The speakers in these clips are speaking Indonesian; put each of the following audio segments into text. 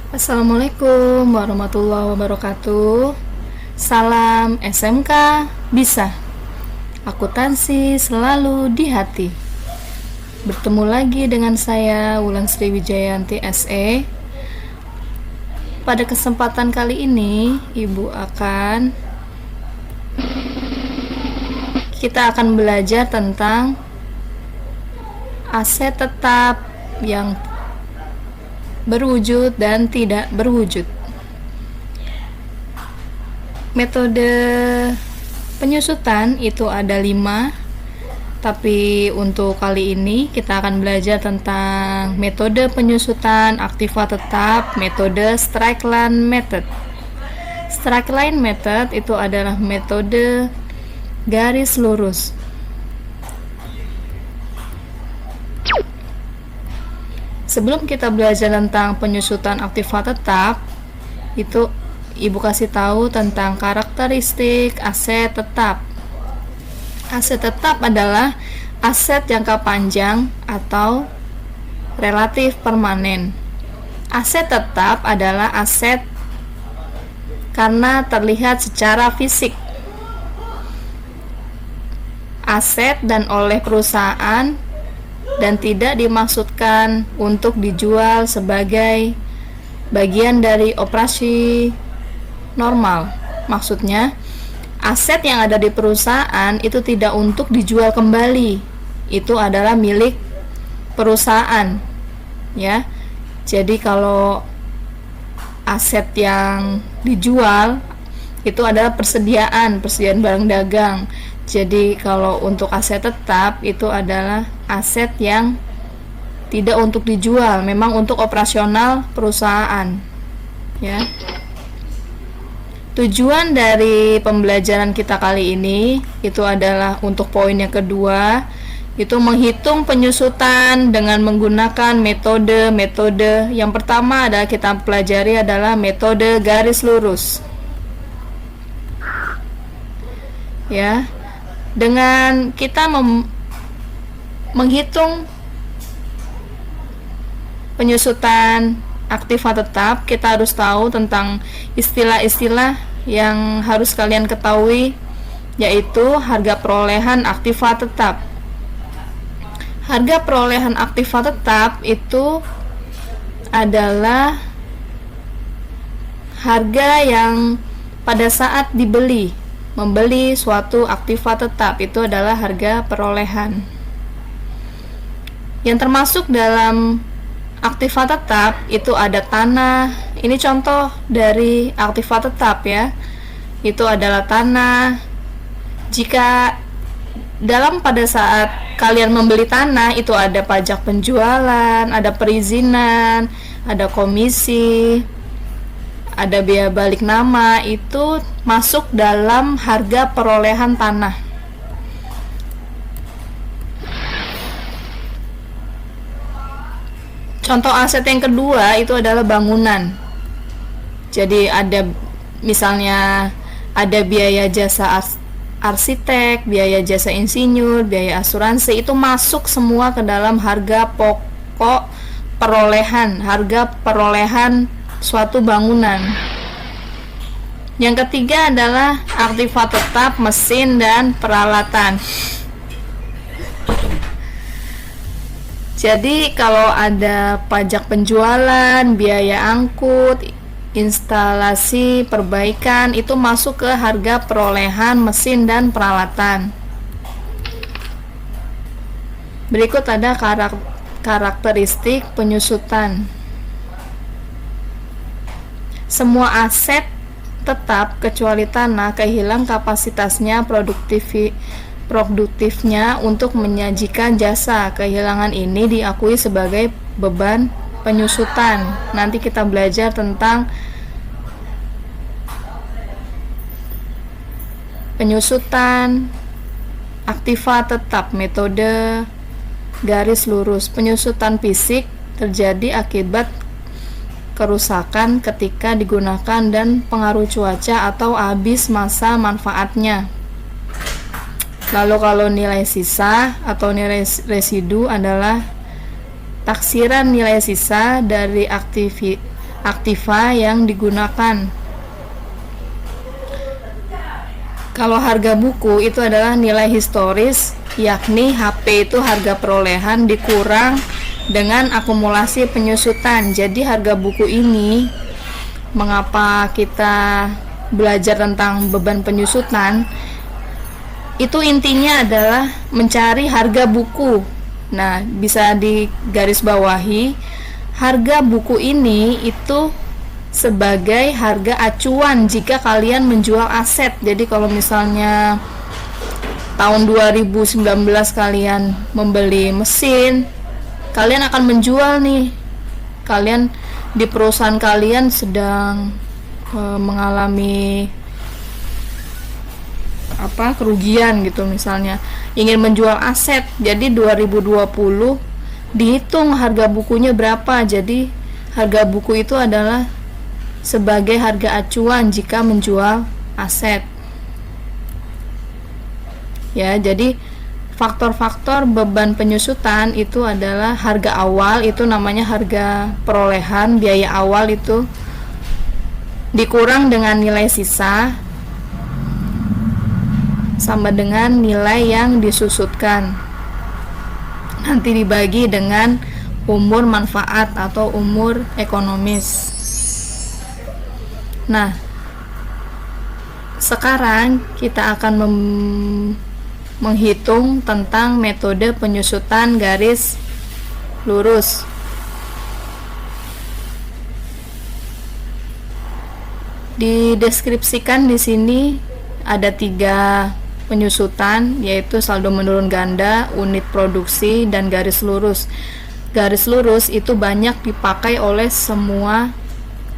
Assalamualaikum warahmatullahi wabarakatuh. Salam SMK bisa. Akuntansi selalu di hati. Bertemu lagi dengan saya Wulan Sri Wijayanti SE. Pada kesempatan kali ini, kita akan belajar tentang aset tetap yang berwujud dan tidak berwujud. Metode penyusutan itu ada 5, tapi untuk kali ini kita akan belajar tentang metode penyusutan aktiva tetap, metode straight line method. Straight line method itu adalah metode garis lurus. Sebelum kita belajar tentang penyusutan aktiva tetap, itu Ibu kasih tahu tentang karakteristik aset tetap. Aset tetap adalah aset jangka panjang atau relatif permanen. Aset tetap adalah aset karena terlihat secara fisik. Aset dan oleh perusahaan dan tidak dimaksudkan untuk dijual sebagai bagian dari operasi normal. Maksudnya, aset yang ada di perusahaan itu tidak untuk dijual kembali. Itu adalah milik perusahaan. Ya. Jadi kalau aset yang dijual itu adalah persediaan barang dagang. Jadi kalau untuk aset tetap itu adalah aset yang tidak untuk dijual, memang untuk operasional perusahaan. Ya. Tujuan dari pembelajaran kita kali ini itu adalah untuk poin yang kedua, itu menghitung penyusutan dengan menggunakan metode. Yang pertama adalah kita pelajari adalah metode garis lurus. Ya. Dengan kita menghitung penyusutan aktiva tetap, kita harus tahu tentang istilah-istilah yang harus kalian ketahui, yaitu harga perolehan aktiva tetap. Harga perolehan aktiva tetap itu adalah harga yang pada saat membeli suatu aktiva tetap, itu adalah harga perolehan. Yang termasuk dalam aktiva tetap itu ada tanah. Ini contoh dari aktiva tetap ya. Itu adalah tanah. Jika pada saat kalian membeli tanah itu ada pajak penjualan, ada perizinan, ada komisi, ada biaya balik nama, itu masuk dalam harga perolehan tanah. Contoh aset yang kedua itu adalah bangunan. Jadi misalnya ada biaya jasa arsitek, biaya jasa insinyur, biaya asuransi, itu masuk semua ke dalam harga pokok perolehan, harga perolehan suatu bangunan. Yang ketiga adalah aktiva tetap mesin dan peralatan. Jadi kalau ada pajak penjualan, biaya angkut, instalasi, perbaikan, itu masuk ke harga perolehan mesin dan peralatan. Berikut ada karakteristik penyusutan. Semua aset tetap kecuali tanah kehilangan kapasitasnya produktifnya untuk menyajikan jasa. Kehilangan ini diakui sebagai beban penyusutan. Nanti kita belajar tentang penyusutan aktiva tetap, metode garis lurus. Penyusutan fisik terjadi akibat kerusakan ketika digunakan dan pengaruh cuaca atau habis masa manfaatnya. Lalu kalau nilai sisa atau nilai residu adalah taksiran nilai sisa dari aktiva yang digunakan. Kalau harga buku itu adalah nilai historis, yakni HP itu harga perolehan dikurang dengan akumulasi penyusutan. Jadi harga buku ini, mengapa kita belajar tentang beban penyusutan, itu intinya adalah mencari harga buku. Nah, bisa digarisbawahi, harga buku ini itu sebagai harga acuan jika kalian menjual aset. Jadi kalau misalnya tahun 2019 kalian membeli mesin, kalian akan menjual nih. Kalian di perusahaan kalian sedang mengalami kerugian gitu, misalnya ingin menjual aset. Jadi 2020 dihitung harga bukunya berapa. Jadi harga buku itu adalah sebagai harga acuan jika menjual aset. Ya, jadi faktor-faktor beban penyusutan itu adalah harga awal, itu namanya harga perolehan, biaya awal itu dikurang dengan nilai sisa sama dengan nilai yang disusutkan. Nanti dibagi dengan umur manfaat atau umur ekonomis. Nah, sekarang kita akan menghitung tentang metode penyusutan garis lurus. Dideskripsikan di sini ada 3 penyusutan, yaitu saldo menurun ganda, unit produksi, dan garis lurus. Garis lurus itu banyak dipakai oleh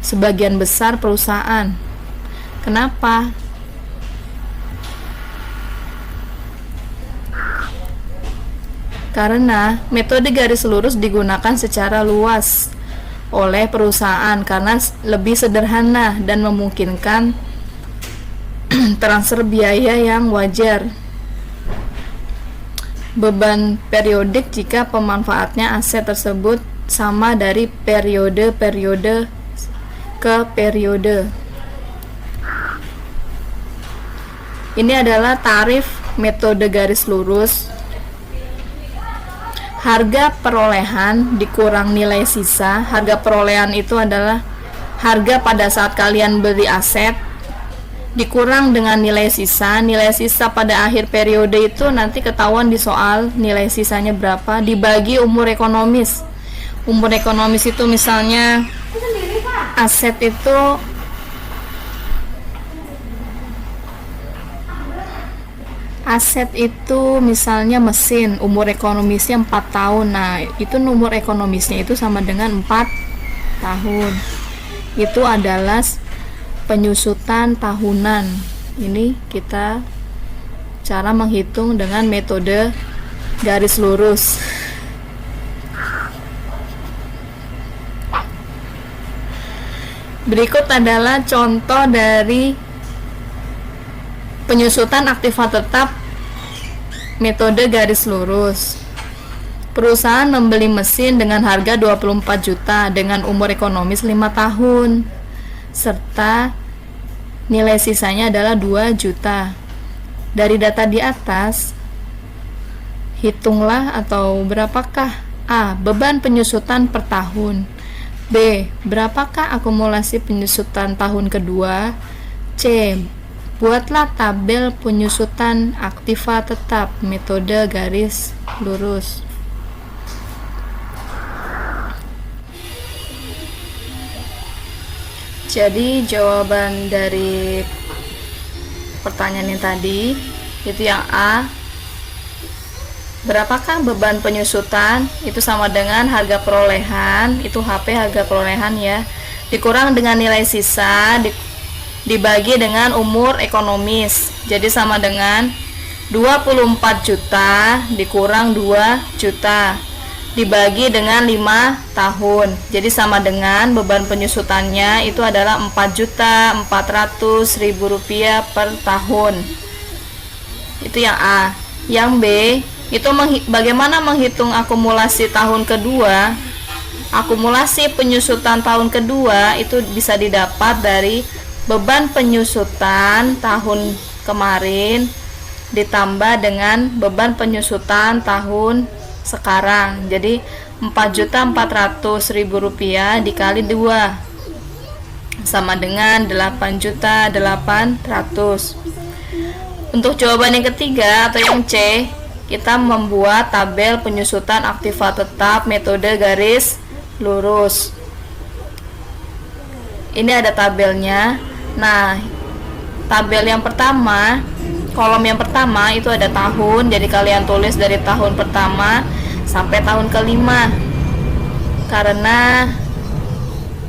sebagian besar perusahaan. Kenapa? Karena metode garis lurus digunakan secara luas oleh perusahaan karena lebih sederhana dan memungkinkan transfer biaya yang wajar. Beban periodik jika pemanfaatnya aset tersebut sama dari periode ke periode. Ini adalah tarif metode garis lurus. Harga perolehan dikurang nilai sisa. Harga perolehan itu adalah harga pada saat kalian beli aset dikurang dengan nilai sisa. Nilai sisa pada akhir periode itu nanti ketahuan di soal nilai sisanya berapa, dibagi umur ekonomis. Umur ekonomis itu misalnya aset itu misalnya mesin, umur ekonomisnya 4 tahun. Nah, itu umur ekonomisnya itu sama dengan 4 tahun. Itu adalah penyusutan tahunan. Ini kita cara menghitung dengan metode garis lurus. Berikut adalah contoh dari penyusutan aktiva tetap metode garis lurus. Perusahaan membeli mesin dengan harga 24 juta dengan umur ekonomis 5 tahun serta nilai sisanya adalah 2 juta. Dari data di atas, hitunglah atau berapakah A. beban penyusutan per tahun, B. berapakah akumulasi penyusutan tahun kedua, C. buatlah tabel penyusutan aktiva tetap metode garis lurus. Jadi jawaban dari pertanyaan yang tadi itu yang A. Berapakah beban penyusutan? Itu sama dengan harga perolehan, itu HP harga perolehan ya, dikurang dengan nilai sisa dibagi dengan umur ekonomis. Jadi sama dengan 24 juta dikurang 2 juta dibagi dengan 5 tahun. Jadi sama dengan beban penyusutannya itu adalah 4.400.000 rupiah per tahun. Itu yang A. Yang B, Itu bagaimana menghitung akumulasi tahun kedua? Akumulasi penyusutan tahun kedua itu bisa didapat dari beban penyusutan tahun kemarin ditambah dengan beban penyusutan tahun sekarang. Jadi 4.400.000 rupiah dikali 2 sama dengan 8.800.000. Untuk jawaban yang ketiga atau yang C, kita membuat tabel penyusutan aktiva tetap metode garis lurus. Ini ada tabelnya. Nah, tabel yang pertama, kolom yang pertama itu ada tahun, jadi kalian tulis dari tahun pertama sampai tahun kelima, karena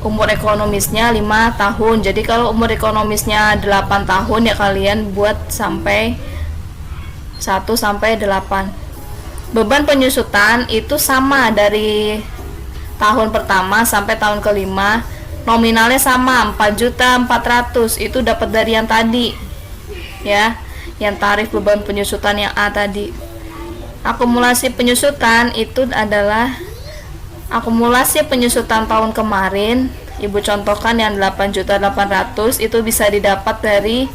umur ekonomisnya 5 tahun. Jadi kalau umur ekonomisnya 8 tahun ya kalian buat sampai 1 sampai 8. Beban penyusutan itu sama dari tahun pertama sampai tahun kelima. Nominalnya sama 4.400.000, itu dapat dari yang tadi ya, yang tarif beban penyusutan yang A tadi. Akumulasi penyusutan itu adalah akumulasi penyusutan tahun kemarin. Ibu contohkan yang 8.800.000 itu bisa didapat dari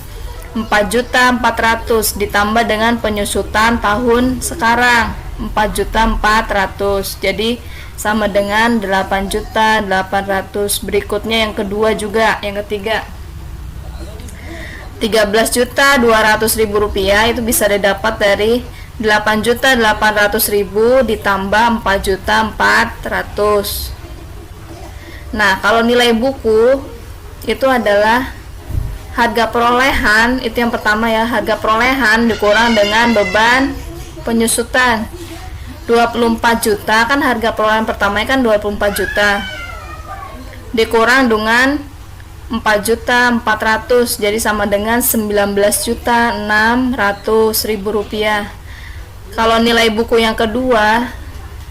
4.400.000 ditambah dengan penyusutan tahun sekarang 4.400.000, jadi sama dengan 8.800.000. Berikutnya yang kedua juga, yang ketiga 13.200.000 rupiah itu bisa didapat dari 8.800.000 ditambah 4.400.000. Nah, kalau nilai buku itu adalah harga perolehan, itu yang pertama ya, harga perolehan dikurang dengan beban penyusutan. 24 juta kan harga perolehan pertamanya kan 24 juta, dikurang dengan 4.400.000, jadi sama dengan 19.600.000 rupiah. Kalau nilai buku yang kedua,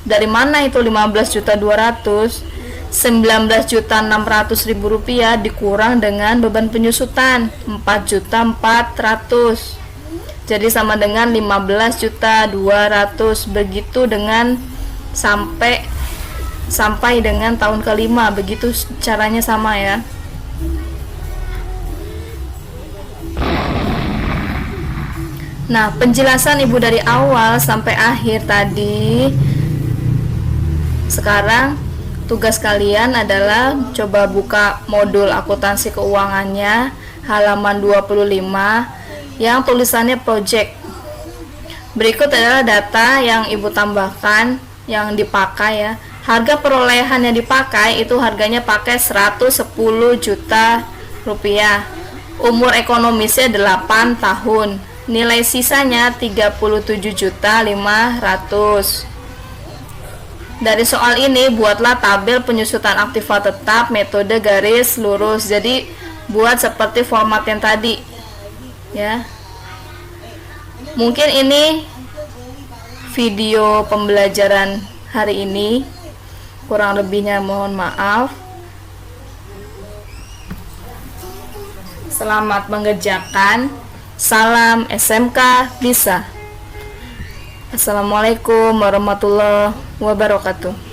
dari mana itu 15.200.000? 19.600.000 rupiah dikurang dengan beban penyusutan 4.400.000, jadi sama dengan 15.200.000. begitu dengan sampai dengan tahun kelima, begitu caranya sama ya. Nah, penjelasan ibu dari awal sampai akhir tadi. Sekarang tugas kalian adalah coba buka modul akuntansi keuangannya halaman 25 yang tulisannya project. Berikut adalah data yang ibu tambahkan yang dipakai ya. Harga perolehan yang dipakai itu harganya pakai 110 juta rupiah. Umur ekonomisnya 8 tahun. Nilai sisanya 37.500.000. Dari soal ini buatlah tabel penyusutan aktiva tetap metode garis lurus. Jadi buat seperti format yang tadi ya. Mungkin ini video pembelajaran hari ini, kurang lebihnya mohon maaf. Selamat mengerjakan. Salam SMK bisa. Assalamualaikum warahmatullahi wabarakatuh.